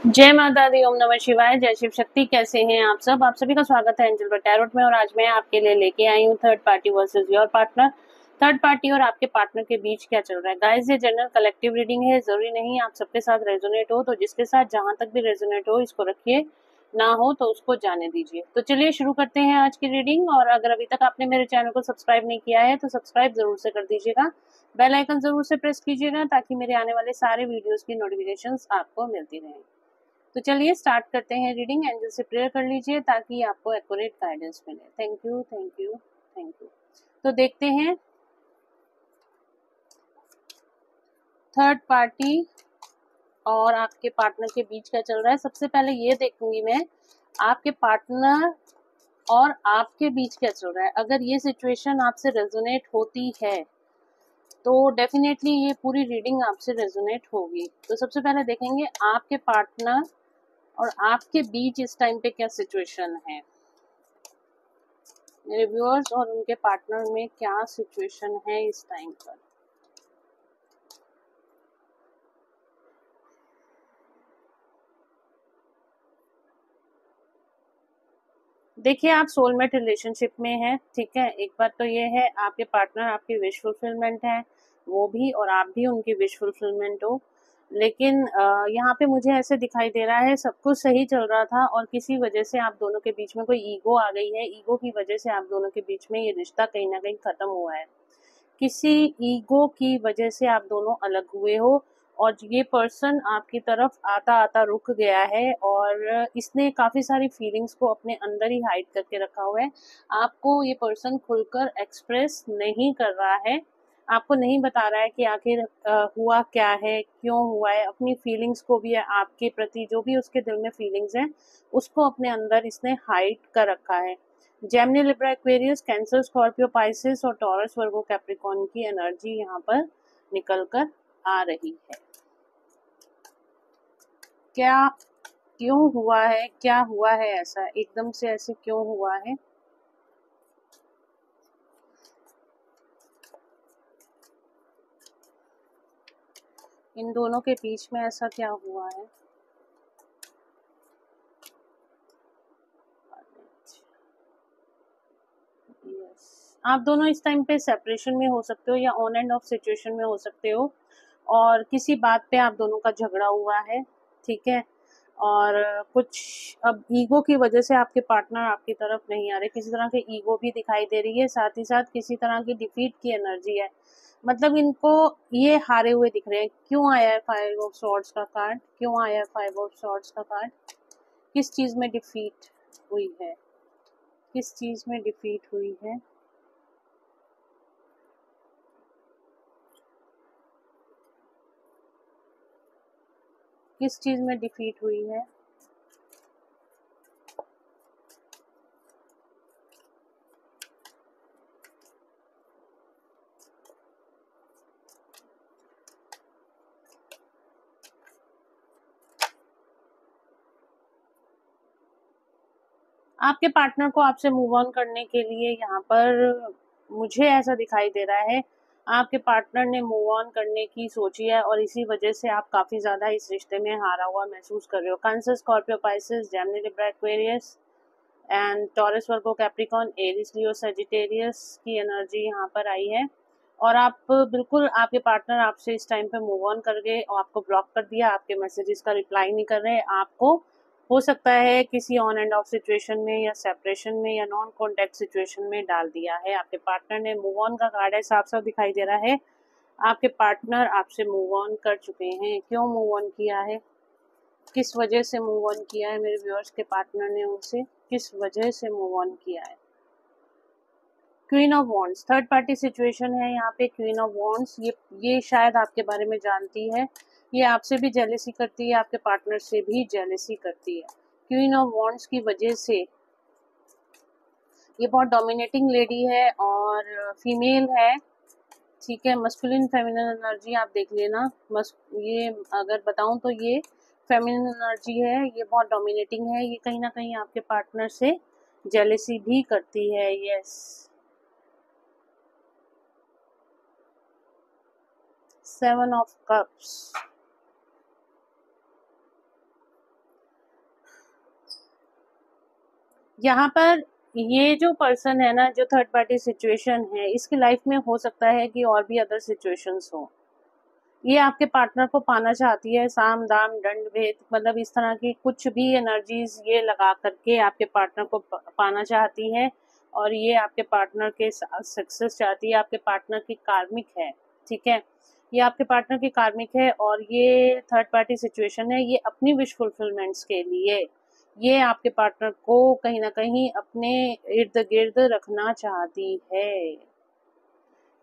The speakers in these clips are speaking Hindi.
जय माता दी, ओम नमः शिवाय, जय शिव शक्ति। कैसे हैं आप सब? आप सभी का स्वागत है एंजल टैरोट में। और आज मैं आपके लिए लेके आई हूँ third party versus your partner. Third party और आपके पार्टनर के बीच क्या चल रहा है। गाइस, ये जनरल कलेक्टिव रीडिंग है, जरूरी नहीं आप सबके साथ रेजोनेट हो। तो जिसके साथ जहां तक भी रेजोनेट हो इसको रखिए, ना हो तो उसको जाने दीजिए। तो चलिए शुरू करते हैं आज की रीडिंग। और अगर अभी तक आपने मेरे चैनल को सब्सक्राइब नहीं किया है तो सब्सक्राइब जरूर से कर दीजिएगा, बेल आइकन जरूर से प्रेस कीजिएगा ताकि मेरे आने वाले सारे वीडियोस की नोटिफिकेशंस आपको मिलती रहें। तो चलिए स्टार्ट करते हैं रीडिंग। एंजल से प्रेयर कर लीजिए ताकि आपको एक्यूरेट गाइडेंस मिले। Thank you, thank you, thank you. तो देखते हैं थर्ड पार्टी और आपके पार्टनर के बीच क्या चल रहा है। सबसे पहले ये देखूंगी मैं आपके पार्टनर और आपके बीच क्या चल रहा है। अगर ये सिचुएशन आपसे रेजोनेट होती है तो डेफिनेटली ये पूरी रीडिंग आपसे रेजोनेट होगी। तो सबसे पहले देखेंगे आपके पार्टनर और आपके बीच इस टाइम पे क्या सिचुएशन है। मेरे व्यूअर्स और उनके पार्टनर में क्या सिचुएशन है इस टाइम पर। देखिए, आप सोलमेट रिलेशनशिप में हैं, ठीक है। एक बात तो ये है, आपके पार्टनर आपकी विश फुलफिलमेंट है, वो भी और आप भी उनकी विश फुलफिलमेंट हो। लेकिन यहाँ पे मुझे ऐसे दिखाई दे रहा है सब कुछ सही चल रहा था और किसी वजह से आप दोनों के बीच में कोई ईगो आ गई है। ईगो की वजह से आप दोनों के बीच में ये रिश्ता कहीं ना कहीं खत्म हुआ है। किसी ईगो की वजह से आप दोनों अलग हुए हो और ये पर्सन आपकी तरफ आता आता रुक गया है और इसने काफ़ी सारी फीलिंग्स को अपने अंदर ही हाइड करके रखा हुआ है। आपको ये पर्सन खुलकर एक्सप्रेस नहीं कर रहा है, आपको नहीं बता रहा है कि आखिर हुआ क्या है, क्यों हुआ है। अपनी फीलिंग्स को भी, आपके प्रति जो भी उसके दिल में फीलिंग्स हैं उसको अपने अंदर इसने हाइड कर रखा है। Gemini, Libra, Aquarius, cancer, Scorpio, Pisces और टॉरस, वर्गो, कैप्रिकॉर्न की एनर्जी यहाँ पर निकल कर आ रही है। क्या, क्यों हुआ है, क्या हुआ है ऐसा, एकदम से ऐसे क्यों हुआ है। इन दोनों के बीच में ऐसा क्या हुआ है। यस, आप दोनों इस टाइम पे सेपरेशन में हो सकते हो या ऑन एंड ऑफ सिचुएशन में हो सकते हो और किसी बात पे आप दोनों का झगड़ा हुआ है, ठीक है। और कुछ अब ईगो की वजह से आपके पार्टनर आपकी तरफ नहीं आ रहे, किसी तरह के ईगो भी दिखाई दे रही है, साथ ही साथ किसी तरह की डिफीट की एनर्जी है। मतलब इनको ये हारे हुए दिख रहे हैं। क्यों आया है फाइव ऑफ सॉर्ड्स का कार्ड, क्यों आया है फाइव ऑफ सॉर्ड्स का कार्ड। किस चीज में डिफीट हुई है, किस चीज में डिफीट हुई है। किस चीज में डिफीट हुई है। आपके पार्टनर को आपसे मूव ऑन करने के लिए यहाँ पर मुझे ऐसा दिखाई दे रहा है, आपके पार्टनर ने मूव ऑन करने की सोची है और इसी वजह से आप काफी ज्यादा इस रिश्ते में हारा हुआ महसूस कर रहे हो। Cancer, Scorpio, Pisces, Gemini, Libra, Aquarius and Taurus, Virgo, Capricorn, Aries, Leo, Sagittarius की एनर्जी यहाँ पर आई है। और आप बिल्कुल, आपके पार्टनर आपसे इस टाइम पे मूव ऑन कर गए और आपको ब्लॉक कर दिया, आपके मैसेजेस का रिप्लाई नहीं कर रहे। आपको हो सकता है किसी ऑन एंड ऑफ सिचुएशन में या सेपरेशन में या नॉन कॉन्टेक्ट सिचुएशन में डाल दिया है। आपके पार्टनर ने मूव ऑन का कार्ड है, साफ साफ दिखाई दे रहा है। आपके पार्टनर आपसे मूव ऑन कर चुके हैं। क्यों मूव ऑन किया है, किस वजह से मूव ऑन किया है मेरे व्यूअर्स के पार्टनर ने उनसे, किस वजह से मूव ऑन किया है। Queen of wands, third party situation है यहाँ पे। क्वीन ऑफ वॉन्ड्स, ये शायद आपके बारे में जानती है, ये आपसे भी जेलेसी करती है, आपके पार्टनर से भी जेलेसी करती है। क्वीन ऑफ वॉन्ड्स की वजह से ये बहुत डोमिनेटिंग लेडी है और फीमेल है, ठीक है। मस्कुलिन फेमिनिन एनर्जी आप देख लेना। ये अगर बताऊं तो ये फेमिनिन एनर्जी है, ये बहुत डोमिनेटिंग है, ये कहीं ना कहीं आपके पार्टनर से जेलेसी भी करती है। यस, 7 ऑफ कप्स, यहाँ पर ये जो पर्सन है ना, जो थर्ड पार्टी सिचुएशन है, इसकी लाइफ में हो सकता है कि और भी अदर सिचुएशंस हो। ये आपके पार्टनर को पाना चाहती है, साम दाम दंड भेद, मतलब इस तरह की कुछ भी एनर्जीज ये लगा करके आपके पार्टनर को पाना चाहती है, और ये आपके पार्टनर के साथ सक्सेस चाहती है। आपके पार्टनर की कार्मिक है, ठीक है, ये आपके पार्टनर की कार्मिक है, और ये थर्ड पार्टी सिचुएशन है। ये अपनी विश फुलफिलमेंट्स के लिए ये आपके पार्टनर को कहीं ना कहीं अपने इर्द गिर्द रखना चाहती है।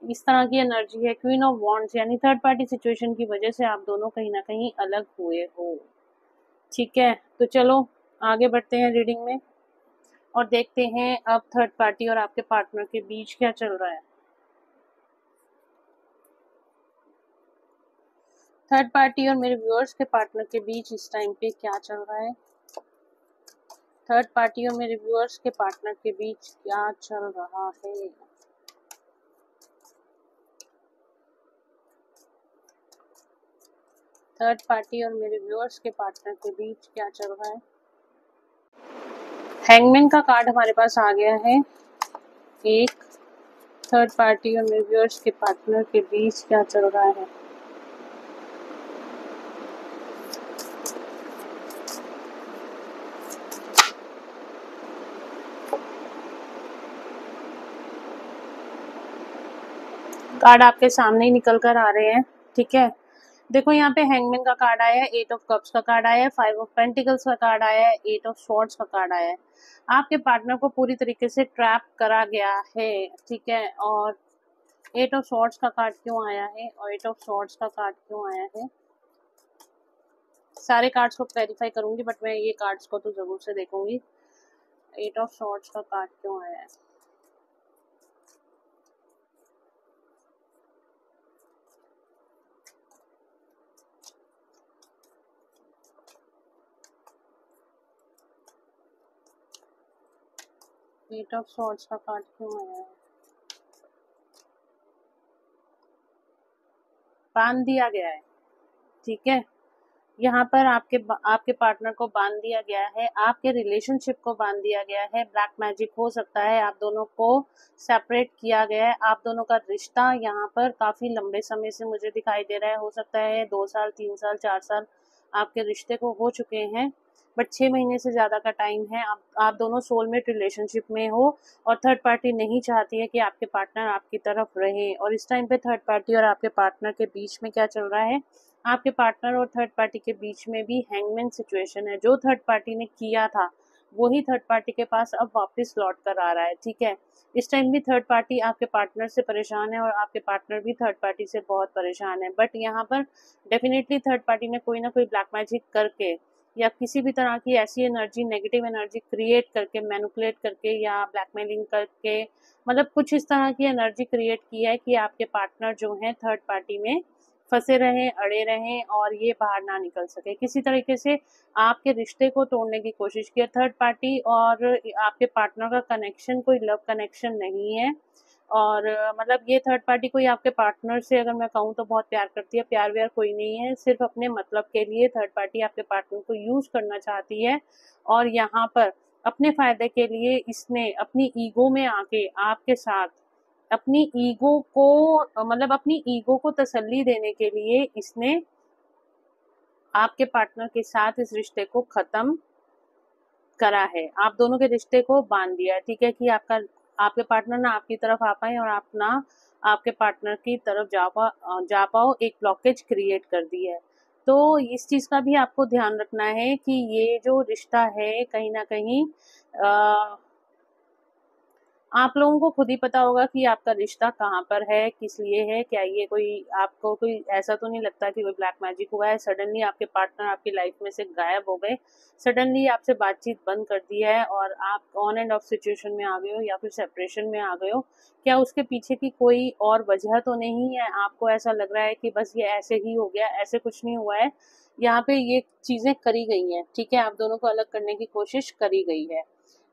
इस तरह की एनर्जी है। क्वीन ऑफ वॉन्ड्स, यानी थर्ड पार्टी सिचुएशन की वजह से आप दोनों कहीं ना कहीं अलग हुए हो। ठीक है, तो चलो आगे बढ़ते हैं रीडिंग में और देखते हैं अब थर्ड पार्टी और आपके पार्टनर के बीच क्या चल रहा है। थर्ड पार्टी और मेरे व्यूअर्स के पार्टनर के बीच इस टाइम पे क्या चल रहा है। थर्ड पार्टी और मेरे व्यूअर्स के पार्टनर के बीच क्या चल रहा है। थर्ड पार्टी और मेरे व्यूअर्स के पार्टनर के बीच क्या चल रहा है। हैंगमैन का कार्ड हमारे पास आ गया है। एक, थर्ड पार्टी और मेरे व्यूअर्स के पार्टनर के बीच क्या चल रहा है। कार्ड आपके सामने ही निकल कर आ रहे हैं, ठीक है। देखो यहाँ पे हैंगमैन का कार्ड आया है, 8 ऑफ कप्स का कार्ड आया है, 5 ऑफ पेंटिकल्स का कार्ड आया है, 8 ऑफ स्वॉर्ड्स का कार्ड आया है। आपके पार्टनर को पूरी तरीके से ट्रैप करा गया है, ठीक है। और 8 ऑफ स्वॉर्ड्स का कार्ड क्यों आया है और 8 ऑफ स्वॉर्ड्स का कार्ड क्यों आया है, सारे कार्ड्स को क्लैरिफाई करूंगी, बट मैं ये कार्ड्स को तो जरूर से देखूंगी। 8 ऑफ स्वॉर्ड्स का कार्ड क्यों आया है। एट ऑफ स्वॉर्ड्स का कार्ड क्यों आया है। बांध दिया गया है, ठीक है। यहाँ पर आपके पार्टनर को बांध दिया गया है, आपके रिलेशनशिप को बांध दिया गया है। ब्लैक मैजिक हो सकता है, आप दोनों को सेपरेट किया गया है। आप दोनों का रिश्ता यहाँ पर काफी लंबे समय से मुझे दिखाई दे रहा है। हो सकता है 2 साल, 3 साल, 4 साल आपके रिश्ते को हो चुके हैं, बट 6 महीने से ज्यादा का टाइम है। आप दोनों सोलमेट रिलेशनशिप में हो, और थर्ड पार्टी नहीं चाहती है कि आपके पार्टनर आपकी तरफ रहे। और इस टाइम पे थर्ड पार्टी और आपके पार्टनर के बीच में क्या चल रहा है, आपके पार्टनर और थर्ड पार्टी के बीच में भी हैंगमैन सिचुएशन है। जो थर्ड पार्टी ने किया था वही थर्ड पार्टी के पास अब वापस लौट कर आ रहा है, ठीक है। इस टाइम भी थर्ड पार्टी आपके पार्टनर से परेशान है और आपके पार्टनर भी थर्ड पार्टी से बहुत परेशान है। बट यहाँ पर डेफिनेटली थर्ड पार्टी ने कोई ना कोई ब्लैक मैजिक करके या किसी भी तरह की ऐसी एनर्जी, नेगेटिव एनर्जी क्रिएट करके, मैनिपुलेट करके या ब्लैकमेलिंग करके, मतलब कुछ इस तरह की एनर्जी क्रिएट की है कि आपके पार्टनर जो है थर्ड पार्टी में फंसे रहें, अड़े रहें और ये बाहर ना निकल सके। किसी तरीके से आपके रिश्ते को तोड़ने की कोशिश की है थर्ड पार्टी, और आपके पार्टनर का कनेक्शन कोई लव कनेक्शन नहीं है। और मतलब ये थर्ड पार्टी कोई आपके पार्टनर से, अगर मैं कहूँ तो बहुत प्यार करती है, प्यार व्यार कोई नहीं है। सिर्फ अपने मतलब के लिए थर्ड पार्टी आपके पार्टनर को यूज करना चाहती है, और यहाँ पर अपने फायदे के लिए इसने अपनी ईगो में आके आपके साथ अपनी ईगो को, मतलब अपनी ईगो को तसल्ली देने के लिए इसने आपके पार्टनर के साथ इस रिश्ते को खत्म करा है। आप दोनों के रिश्ते को बांध दिया है, ठीक है, कि आपके पार्टनर ना आपकी तरफ आ पाए और आप ना आपके पार्टनर की तरफ जा पाओ, एक ब्लॉकेज क्रिएट कर दी है। तो इस चीज का भी आपको ध्यान रखना है कि ये जो रिश्ता है कहीं ना कहीं आप लोगों को खुद ही पता होगा कि आपका रिश्ता कहाँ पर है, किस लिए है। क्या ये कोई, आपको कोई ऐसा तो नहीं लगता कि कोई ब्लैक मैजिक हुआ है, सडनली आपके पार्टनर आपकी लाइफ में से गायब हो गए, सडनली आपसे बातचीत बंद कर दी है और आप ऑन एंड ऑफ सिचुएशन में आ गए हो या फिर सेपरेशन में आ गए हो। क्या उसके पीछे की कोई और वजह तो नहीं है? आपको ऐसा लग रहा है कि बस ये ऐसे ही हो गया, ऐसे कुछ नहीं हुआ है। यहाँ पे ये चीजें करी गई हैं, ठीक है, आप दोनों को अलग करने की कोशिश करी गई है।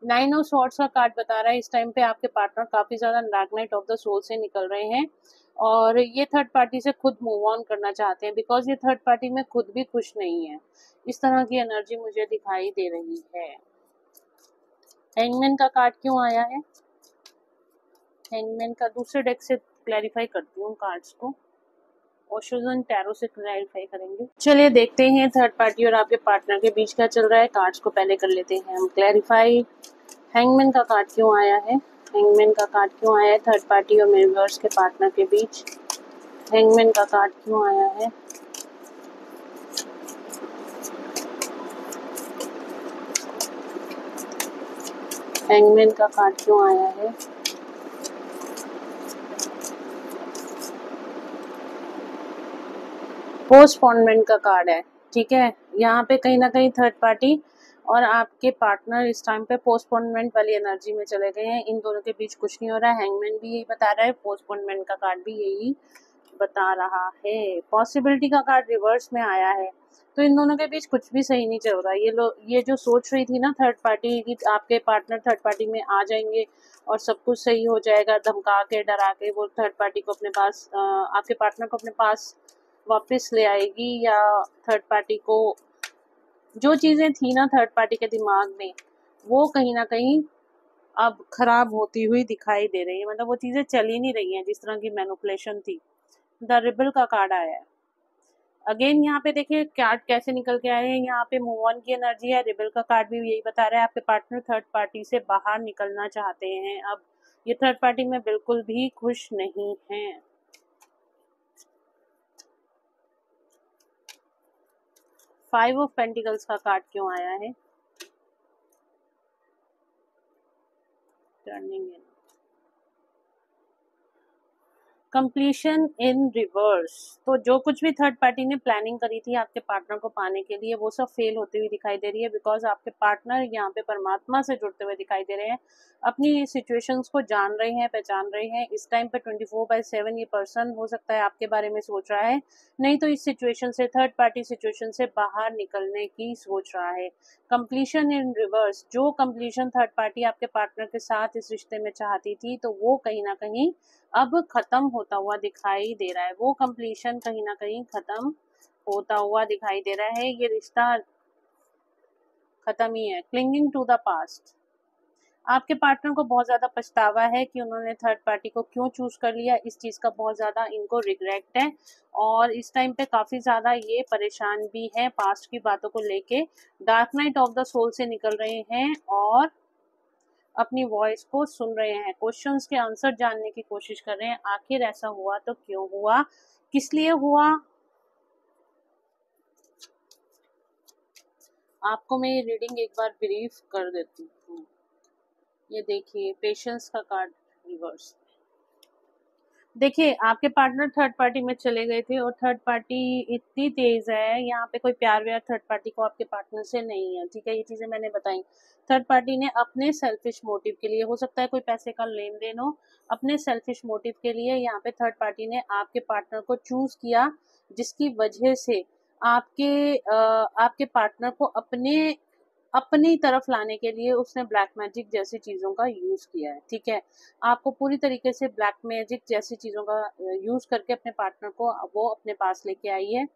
9 ऑफ स्वॉर्ड्स का कार्ड बता रहा है इस टाइम पे आपके पार्टनर काफी ज्यादा dark night of the soul से निकल रहे हैं, और ये थर्ड पार्टी से खुद मूव ऑन करना चाहते हैं, बिकॉज ये थर्ड पार्टी में खुद भी खुश नहीं है। इस तरह की एनर्जी मुझे दिखाई दे रही है। हैंगमैन का कार्ड क्यों आया है? हैंगमैन का दूसरे डेक से क्लैरिफाई करती हूँ कार्ड्स को, ओशोजन टैरो से क्लैरिफाई करेंगे। चलिए देखते हैं थर्ड पार्टी और आपके पार्टनर के बीच क्या चल रहा है। कार्ड्स को पहले कर लेते हैं हम क्लैरिफाई। हैंगमैन का कार्ड क्यों आया है? हैंगमैन का कार्ड क्यों आया है थर्ड पार्टी और मेरे व्यूअर्स के पार्टनर के बीच? हैंगमैन का कार्ड क्यों आया है? हैंगमैन का कार्ड क्यों आया है? पोस्टपोनमेंट का कार्ड है, ठीक है। यहाँ पे कहीं ना कहीं थर्ड पार्टी और आपके पार्टनर इस टाइम पे पोस्टपोनमेंट वाली एनर्जी में चले गए हैं। इन दोनों के बीच कुछ नहीं हो रहा है। हैंगमैन भी यही बता रहा है, पोस्टपोनमेंट का कार्ड भी यही बता रहा है। पॉसिबिलिटी का कार्ड रिवर्स में आया है, तो इन दोनों के बीच कुछ भी सही नहीं चल रहा। ये जो सोच रही थी ना थर्ड पार्टी कि आपके पार्टनर थर्ड पार्टी में आ जाएंगे और सब कुछ सही हो जाएगा, धमका के डरा के वो थर्ड पार्टी को अपने पास आपके पार्टनर को अपने पास वापस ले आएगी, या थर्ड पार्टी को जो चीज़ें थी ना थर्ड पार्टी के दिमाग में वो कहीं ना कहीं अब खराब होती हुई दिखाई दे रही है। मतलब वो चीज़ें चल ही नहीं रही हैं जिस तरह की मैनिपुलेशन थी। द रिबल का कार्ड आया है। अगेन यहाँ पे देखिए कार्ड कैसे निकल के आए हैं। यहाँ पे मूव ऑन की एनर्जी है। रिबल का कार्ड भी यही बता रहा है, आपके पार्टनर थर्ड पार्टी से बाहर निकलना चाहते हैं। अब ये थर्ड पार्टी में बिल्कुल भी खुश नहीं है। फाइव ऑफ पेंटिकल्स का कार्ड क्यों आया है? टर्निंग इन, कंप्लीशन इन रिवर्स। तो जो कुछ भी थर्ड पार्टी ने प्लानिंग करी थी आपके पार्टनर को पाने के लिए वो सब फेल होती हुई दिखाई दे रही है, बिकॉज आपके पार्टनर यहाँ पे परमात्मा से जुड़ते हुए दिखाई दे रहे हैं। अपनी सिचुएशंस को जान रहे हैं, पहचान रहे हैं। इस टाइम पे 24/7 ये पर्सन हो सकता है आपके बारे में सोच रहा है, नहीं तो इस सिचुएशन से थर्ड पार्टी सिचुएशन से बाहर निकलने की सोच रहा है। कंप्लीशन इन रिवर्स, जो कंप्लीशन थर्ड पार्टी आपके पार्टनर के साथ इस रिश्ते में चाहती थी तो वो कहीं ना कहीं अब खत्म होता हुआ दिखाई दे रहा है। वो कंप्लीशन कहीं ना कहीं खत्म होता हुआ दिखाई दे रहा है। ये रिश्ता खत्म ही है। क्लिंगिंग टू द पास्ट, आपके पार्टनर को बहुत ज़्यादा पछतावा है कि उन्होंने थर्ड पार्टी को क्यों चूज कर लिया। इस चीज़ का बहुत ज़्यादा इनको रिग्रेट है और इस टाइम पे काफ़ी ज़्यादा ये परेशान भी है पास्ट की बातों को लेके। Dark night of the soul से निकल रहे हैं और अपनी वॉइस को सुन रहे हैं। क्वेश्चंस के आंसर जानने की कोशिश कर रहे हैं। आखिर ऐसा हुआ तो क्यों हुआ, किस लिए हुआ। आपको मैं ये रीडिंग एक बार ब्रीफ कर देती हूँ। ये देखिए पेशेंस का कार्ड रिवर्स। देखिए आपके पार्टनर थर्ड पार्टी में चले गए थे और थर्ड पार्टी इतनी तेज है, यहाँ पे कोई प्यार व्यार थर्ड पार्टी को आपके पार्टनर से नहीं है, ठीक है। ये चीजें मैंने बताई। थर्ड पार्टी ने अपने सेल्फिश मोटिव के लिए, हो सकता है कोई पैसे का लेन देन हो, अपने सेल्फिश मोटिव के लिए यहाँ पे थर्ड पार्टी ने आपके पार्टनर को चूज किया, जिसकी वजह से आपके पार्टनर को अपनी तरफ लाने के लिए उसने ब्लैक मैजिक जैसी चीज़ों का यूज़ किया है, ठीक है। आपको पूरी तरीके से ब्लैक मैजिक जैसी चीज़ों का यूज़ करके अपने पार्टनर को वो अपने पास लेके आई है।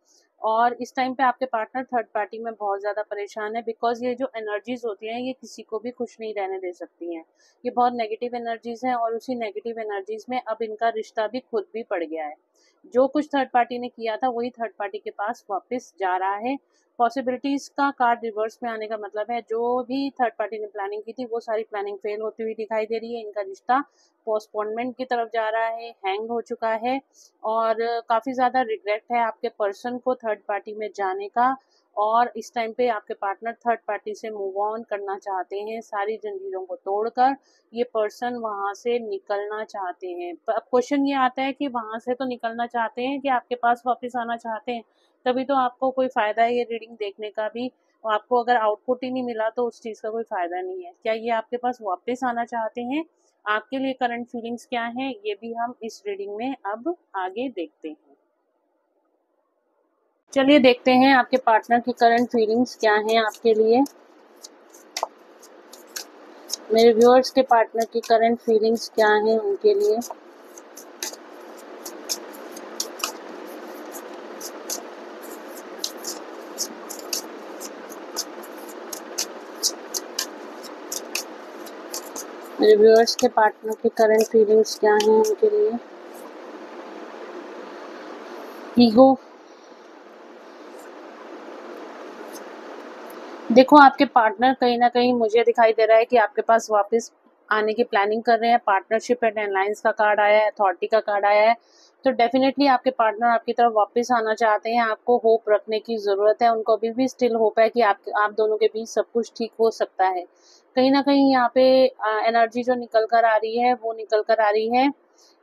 और इस टाइम पे आपके पार्टनर थर्ड पार्टी में बहुत ज़्यादा परेशान है, बिकॉज ये जो एनर्जीज होती हैं ये किसी को भी खुश नहीं रहने दे सकती हैं। ये बहुत नेगेटिव एनर्जीज हैं और उसी नेगेटिव एनर्जीज में अब इनका रिश्ता भी खुद भी पड़ गया है। जो कुछ थर्ड पार्टी ने किया था वही थर्ड पार्टी के पास वापस जा रहा है। पॉसिबिलिटीज का कार्ड रिवर्स में आने का मतलब है जो भी थर्ड पार्टी ने प्लानिंग की थी वो सारी प्लानिंग फेल होती हुई दिखाई दे रही है। इनका रिश्ता पोस्टपोनमेंट की तरफ जा रहा है, हैंग हो चुका है और काफ़ी ज़्यादा रिग्रेट है आपके पर्सन को थर्ड पार्टी में जाने का। और इस टाइम पे आपके पार्टनर थर्ड पार्टी से मूव ऑन करना चाहते हैं, सारी जंजीरों को तोड़कर ये पर्सन वहां से निकलना चाहते हैं। अब क्वेश्चन ये आता है कि वहां से तो निकलना चाहते हैं कि आपके पास वापस आना चाहते हैं, तभी तो आपको कोई फ़ायदा है ये रीडिंग देखने का भी। आपको अगर आउटपुट ही नहीं मिला तो उस चीज़ का कोई फ़ायदा नहीं है। क्या ये आपके पास वापस आना चाहते हैं? आपके लिए करंट फीलिंग्स क्या हैं ये भी हम इस रीडिंग में अब आगे देखते हैं। चलिए देखते हैं आपके पार्टनर की करंट फीलिंग्स क्या हैं आपके लिए। मेरे व्यूअर्स के पार्टनर की करंट फीलिंग्स क्या हैं उनके लिए। मेरे व्यूअर्स के पार्टनर की करंट फीलिंग्स क्या हैं उनके लिए? ईगो। देखो, आपके पार्टनर कहीं न कहीं मुझे दिखाई दे रहा है कि आपके पास वापस आने की प्लानिंग कर रहे हैं। पार्टनरशिप एंड अलायंस का कार्ड आया है, अथॉरिटी का कार्ड आया है। तो डेफिनेटली आपके पार्टनर आपकी तरफ वापस आना चाहते हैं। आपको होप रखने की ज़रूरत है। उनको अभी भी स्टिल होप है कि आप दोनों के बीच सब कुछ ठीक हो सकता है। कहीं न कहीं यहाँ पे एनर्जी जो निकल कर आ रही है, वो निकल कर आ रही है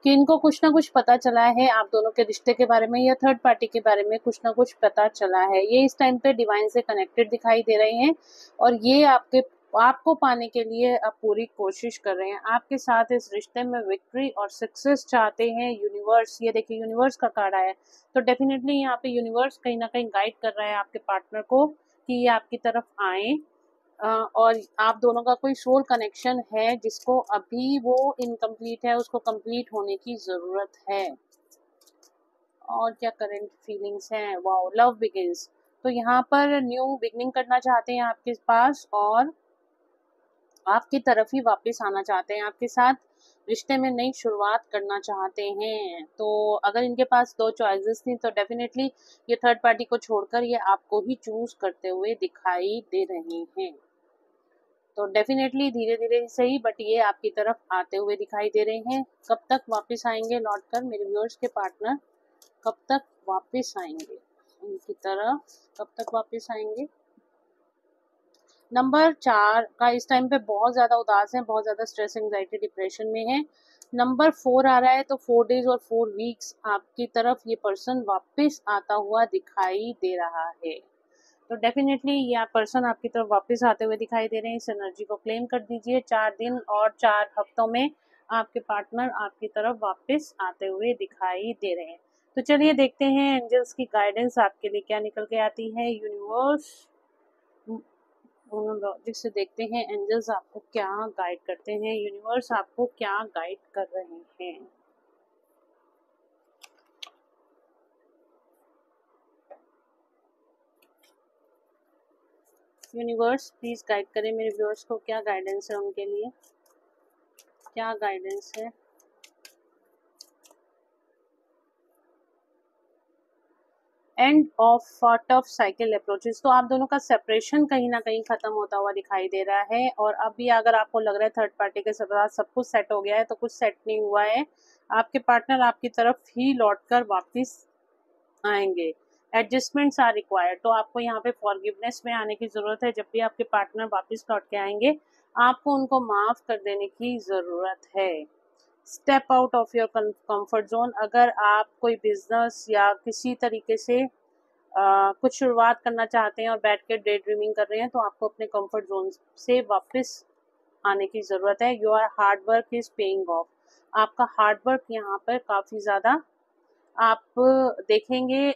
कि इनको कुछ ना कुछ पता चला है आप दोनों के रिश्ते के बारे में, या थर्ड पार्टी के बारे में कुछ ना कुछ पता चला है। ये इस टाइम पे डिवाइन से कनेक्टेड दिखाई दे रहे हैं और ये आपको पाने के लिए अब पूरी कोशिश कर रहे हैं। आपके साथ इस रिश्ते में विक्ट्री और सक्सेस चाहते हैं। यूनिवर्स, ये देखिए यूनिवर्स का कार्ड आया है। तो डेफिनेटली यहाँ पे यूनिवर्स कहीं ना कहीं गाइड कर रहा है आपके पार्टनर को कि ये आपकी तरफ आए, और आप दोनों का कोई सोल कनेक्शन है जिसको अभी वो इनकम्प्लीट है, उसको कंप्लीट होने की ज़रूरत है। और क्या करंट फीलिंग्स हैं? Wow, love begins. तो यहाँ पर न्यू बिगनिंग करना चाहते हैं आपके पास, और आपकी तरफ ही वापस आना चाहते हैं। आपके साथ रिश्ते में नई शुरुआत करना चाहते हैं। तो अगर इनके पास दो चॉइसेस थी तो डेफिनेटली ये थर्ड पार्टी को छोड़कर ये आपको ही चूज करते हुए दिखाई दे रहे हैं। तो डेफिनेटली धीरे धीरे ही सही, बट ये आपकी तरफ आते हुए दिखाई दे रहे हैं। कब तक वापस आएंगे लौट कर मेरे व्यूअर्स के पार्टनर? कब तक वापस आएंगे उनकी तरफ? कब तक वापस आएंगे? नंबर 4 का इस टाइम पे बहुत ज़्यादा उदास है, बहुत ज़्यादा स्ट्रेस, एंजाइटी, डिप्रेशन में है। नंबर 4 आ रहा है, तो 4 डेज और 4 वीक्स आपकी तरफ ये पर्सन वापस आता हुआ दिखाई दे रहा है। तो डेफिनेटली ये पर्सन आपकी तरफ वापस आते हुए दिखाई दे रहे हैं। इस एनर्जी को क्लेम कर दीजिए। 4 दिन और 4 हफ्तों में आपके पार्टनर आपकी तरफ वापस आते हुए दिखाई दे रहे हैं। तो चलिए देखते हैं एंजल्स की गाइडेंस आपके लिए क्या निकल के आती है। यूनिवर्स लॉजिक से देखते हैं एंजल्स आपको क्या गाइड करते हैं। यूनिवर्स आपको क्या गाइड कर रहे हैं। यूनिवर्स प्लीज गाइड करें मेरे व्यूअर्स को, क्या गाइडेंस है उनके लिए, क्या गाइडेंस है। End of tough cycle approaches. तो आप दोनों का सेपरेशन कहीं ना कहीं खत्म होता हुआ दिखाई दे रहा है, और अभी अगर आपको लग रहा है थर्ड पार्टी के साथ सब कुछ सेट हो गया है, तो कुछ सेट नहीं हुआ है। आपके पार्टनर आपकी तरफ ही लौटकर वापस आएंगे। Adjustments are required. तो आपको यहाँ पे फॉरगिवनेस में आने की जरूरत है। जब भी आपके पार्टनर वापस लौट के आएंगे, आपको उनको माफ कर देने की जरूरत है। Step out of your comfort zone. अगर आप कोई बिजनेस या किसी तरीके से कुछ शुरुआत करना चाहते हैं और बैठ के डे ड्रीमिंग कर रहे हैं, तो आपको अपने कंफर्ट जोन से वापस आने की ज़रूरत है। Your hard work is paying off. आपका हार्ड वर्क यहाँ पर काफ़ी ज़्यादा आप देखेंगे,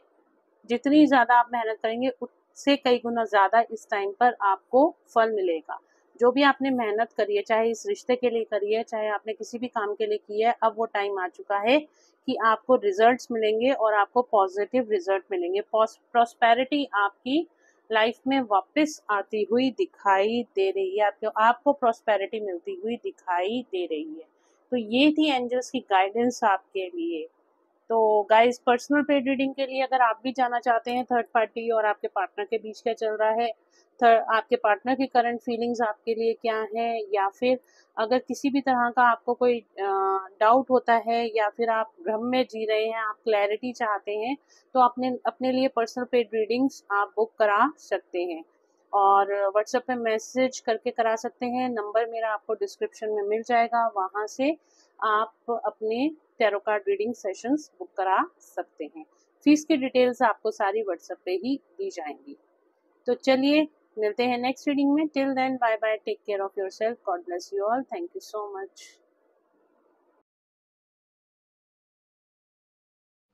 जितनी ज़्यादा आप मेहनत करेंगे उससे कई गुना ज़्यादा इस टाइम पर आपको फल मिलेगा। जो भी आपने मेहनत करी है, चाहे इस रिश्ते के लिए करी है, चाहे आपने किसी भी काम के लिए की है, अब वो टाइम आ चुका है कि आपको रिजल्ट्स मिलेंगे और आपको पॉजिटिव रिजल्ट मिलेंगे। प्रॉस्पेरिटी आपकी लाइफ में वापस आती हुई दिखाई दे रही है। आपको प्रॉस्पेरिटी मिलती हुई दिखाई दे रही है। तो ये थी एंजल्स की गाइडेंस आपके लिए। तो गाइस, पर्सनल पेड रीडिंग के लिए अगर आप भी जानना चाहते हैं थर्ड पार्टी और आपके पार्टनर के बीच क्या चल रहा है, आपके पार्टनर की करंट फीलिंग्स आपके लिए क्या है, या फिर अगर किसी भी तरह का आपको कोई डाउट होता है या फिर आप भ्रम में जी रहे हैं, आप क्लैरिटी चाहते हैं, तो अपने अपने लिए पर्सनल पेड रीडिंग्स आप बुक करा सकते हैं और व्हाट्सएप पे मैसेज करके करा सकते हैं। नंबर मेरा आपको डिस्क्रिप्शन में मिल जाएगा, वहाँ से आप अपने tarot card reading sessions book करा सकते हैं। फीस की डिटेल्स आपको सारी व्हाट्सएप पे ही दी जाएंगी। तो चलिए मिलते हैं नेक्स्ट रीडिंग में। Till then, bye bye, take care of yourself, God bless you all, thank you so much.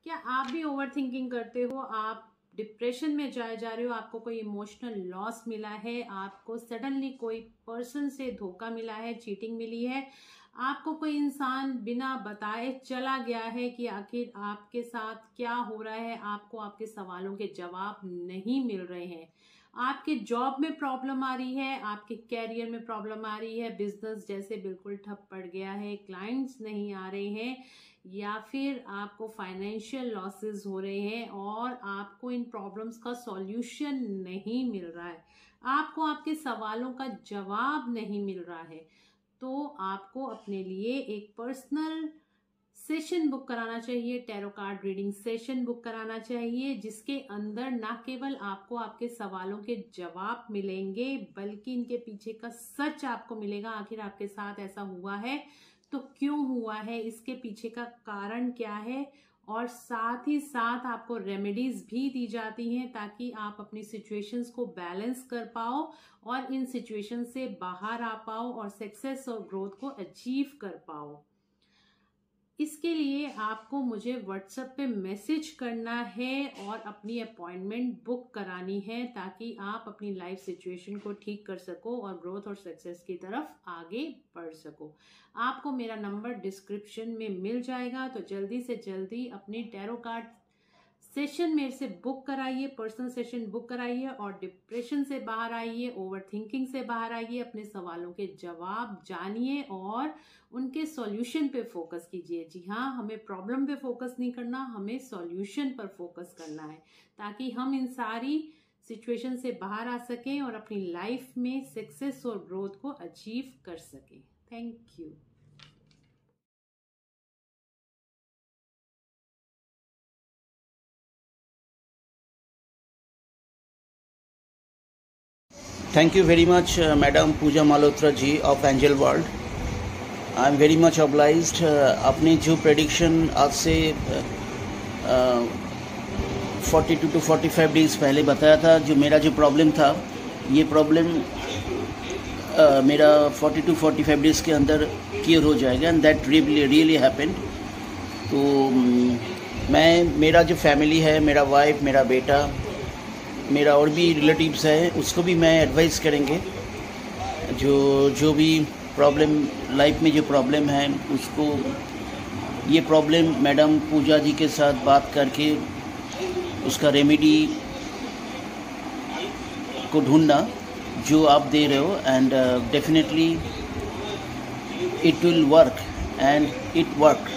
क्या आप भी ओवर थिंकिंग करते हो? आप डिप्रेशन में जा रहे हो? आपको कोई इमोशनल लॉस मिला है? आपको सडनली कोई पर्सन से धोखा मिला है, चीटिंग मिली है? आपको कोई इंसान बिना बताए चला गया है कि आखिर आपके साथ क्या हो रहा है? आपको आपके सवालों के जवाब नहीं मिल रहे हैं। आपके जॉब में प्रॉब्लम आ रही है, आपके कैरियर में प्रॉब्लम आ रही है, बिजनेस जैसे बिल्कुल ठप पड़ गया है, क्लाइंट्स नहीं आ रहे हैं, या फिर आपको फाइनेंशियल लॉसेस हो रहे हैं और आपको इन प्रॉब्लम्स का सॉल्यूशन नहीं मिल रहा है, आपको आपके सवालों का जवाब नहीं मिल रहा है, तो आपको अपने लिए एक पर्सनल सेशन बुक कराना चाहिए, tarot card reading session book कराना चाहिए, जिसके अंदर ना केवल आपको आपके सवालों के जवाब मिलेंगे बल्कि इनके पीछे का सच आपको मिलेगा। आखिर आपके साथ ऐसा हुआ है तो क्यों हुआ है, इसके पीछे का कारण क्या है, और साथ ही साथ आपको रेमेडीज भी दी जाती हैं ताकि आप अपनी सिचुएशंस को बैलेंस कर पाओ और इन सिचुएशन से बाहर आ पाओ और सक्सेस और ग्रोथ को अचीव कर पाओ। इसके लिए आपको मुझे व्हाट्सएप पे मैसेज करना है और अपनी अपॉइंटमेंट बुक करानी है ताकि आप अपनी लाइफ सिचुएशन को ठीक कर सको और ग्रोथ और सक्सेस की तरफ आगे बढ़ सको। आपको मेरा नंबर डिस्क्रिप्शन में मिल जाएगा, तो जल्दी से जल्दी अपनी टैरो कार्ड सेशन मेरे से बुक कराइए, पर्सनल सेशन बुक कराइए और डिप्रेशन से बाहर आइए, ओवर थिंकिंग से बाहर आइए, अपने सवालों के जवाब जानिए और उनके सॉल्यूशन पे फोकस कीजिए। जी हाँ, हमें प्रॉब्लम पे फोकस नहीं करना, हमें सॉल्यूशन पर फोकस करना है ताकि हम इन सारी सिचुएशन से बाहर आ सकें और अपनी लाइफ में सक्सेस और ग्रोथ को अचीव कर सकें। Thank you. Thank you very much, Madam Pooja Malhotra ji of Angel World. I am very much obliged. आपने जो प्रेडिक्शन आज से 42 to 45 डेज पहले बताया था, जो मेरा जो प्रॉब्लम था, ये प्रॉब्लम मेरा 40 to 45 डेज के अंदर क्लियर हो जाएगा एंड दैट रियली हैपेंड। तो मेरा जो फैमिली है, मेरा वाइफ, मेरा बेटा, मेरा और भी रिलेटिव्स है, उसको भी मैं एडवाइस करेंगे जो भी प्रॉब्लम लाइफ में जो प्रॉब्लम है उसको, ये प्रॉब्लम मैडम पूजा जी के साथ बात करके उसका रेमेडी को ढूंढना जो आप दे रहे हो, and definitely it will work and it work.